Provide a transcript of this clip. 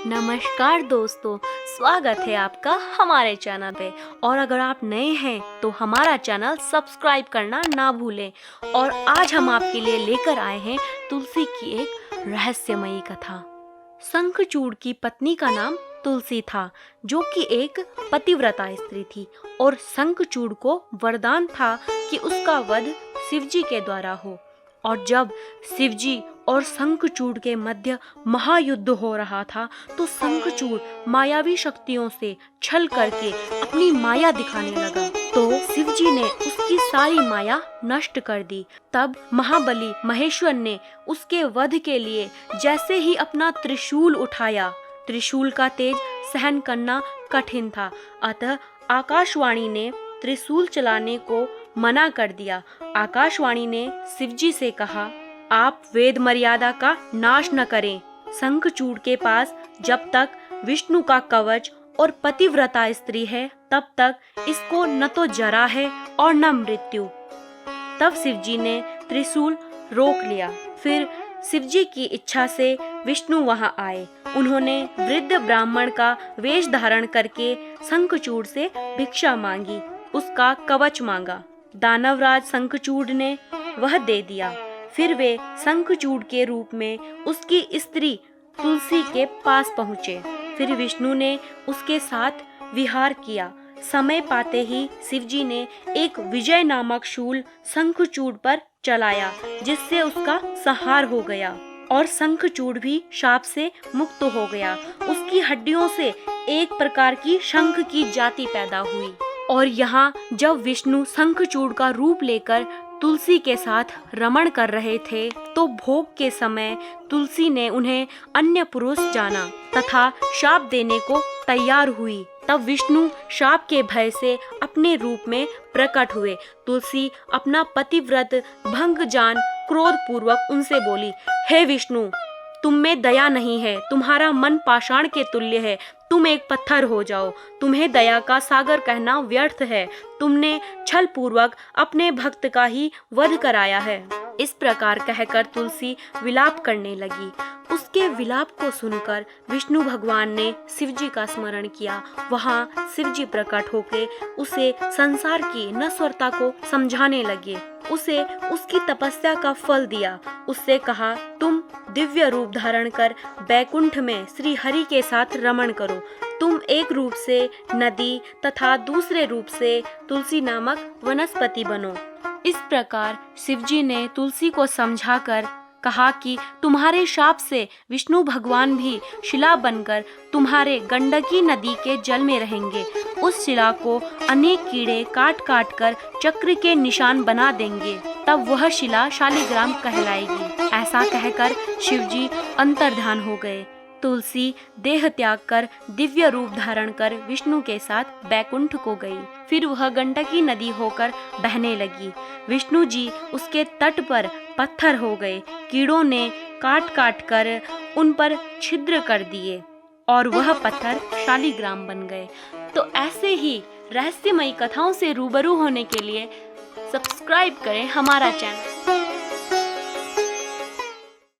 नमस्कार दोस्तों, स्वागत है आपका हमारे चैनल पे। और अगर आप नए हैं तो हमारा चैनल सब्सक्राइब करना ना भूलें। और आज हम आपके लिए लेकर आए हैं तुलसी की एक रहस्यमयी कथा। शंखचूड़ की पत्नी का नाम तुलसी था, जो कि एक पतिव्रता स्त्री थी। और शंखचूड़ को वरदान था कि उसका वध शिवजी के द्वारा हो। और जब शिवजी और शंखचूड़ के मध्य महायुद्ध हो रहा था, तो शंखचूड़ मायावी शक्तियों से छल करके अपनी माया दिखाने लगा। तो शिवजी ने उसकी सारी माया नष्ट कर दी। तब महाबली महेश्वर ने उसके वध के लिए जैसे ही अपना त्रिशूल उठाया, त्रिशूल का तेज सहन करना कठिन था। अतः आकाशवाणी ने त्रिशूल चलाने को मना कर दिया। आकाशवाणी ने शिवजी से कहा, आप वेद मर्यादा का नाश न करें। शंखचूड़ के पास जब तक विष्णु का कवच और पतिव्रता स्त्री है, तब तक इसको न तो जरा है और न मृत्यु। तब शिवजी ने त्रिशूल रोक लिया। फिर शिवजी की इच्छा से विष्णु वहां आए। उन्होंने वृद्ध ब्राह्मण का वेश धारण करके शंखचूड़ से भिक्षा मांगी, उसका कवच मांगा। दानवराज शंखचूड़ ने वह दे दिया। फिर वे शंखचूड़ के रूप में उसकी स्त्री तुलसी के पास पहुँचे। फिर विष्णु ने उसके साथ विहार किया। समय पाते ही शिवजी ने एक विजय नामक शूल शंखचूड़ पर चलाया, जिससे उसका संहार हो गया और शंखचूड़ भी शाप से मुक्त हो गया। उसकी हड्डियों से एक प्रकार की शंख की जाति पैदा हुई। और यहाँ जब विष्णु शंखचूड़ का रूप लेकर तुलसी के साथ रमण कर रहे थे, तो भोग के समय तुलसी ने उन्हें अन्य पुरुष जाना तथा शाप देने को तैयार हुई। तब विष्णु शाप के भय से अपने रूप में प्रकट हुए। तुलसी अपना पतिव्रत भंग जान क्रोध पूर्वक उनसे बोली, हे विष्णु, तुम में दया नहीं है, तुम्हारा मन पाषाण के तुल्य है, तुम एक पत्थर हो जाओ। तुम्हें दया का सागर कहना व्यर्थ है, तुमने छल पूर्वक अपने भक्त का ही वध कराया है। इस प्रकार कहकर तुलसी विलाप करने लगी। उसके विलाप को सुनकर विष्णु भगवान ने शिवजी का स्मरण किया। वहाँ शिवजी प्रकट होके उसे संसार की नश्वरता को समझाने लगे। उसे उसकी तपस्या का फल दिया। उससे कहा, तुम दिव्य रूप धारण कर बैकुंठ में श्री हरि के साथ रमण करो। तुम एक रूप से नदी तथा दूसरे रूप से तुलसी नामक वनस्पति बनो। इस प्रकार शिवजी ने तुलसी को समझाकर कहा कि तुम्हारे शाप से विष्णु भगवान भी शिला बनकर तुम्हारे गंडकी नदी के जल में रहेंगे। उस शिला को अनेक कीड़े काट काट कर चक्र के निशान बना देंगे, तब वह शिला शालिग्राम कहलाएगी। ऐसा कहकर शिवजी अंतर्धान हो गए। तुलसी देह त्याग कर दिव्य रूप धारण कर विष्णु के साथ बैकुंठ को गई। फिर वह गंडकी नदी होकर बहने लगी। विष्णु जी उसके तट पर पत्थर हो गए। कीड़ों ने काट काट कर उन पर छिद्र कर दिए और वह पत्थर शालिग्राम बन गए। तो ऐसे ही रहस्यमयी कथाओं से रूबरू होने के लिए सब्सक्राइब करें हमारा चैनल।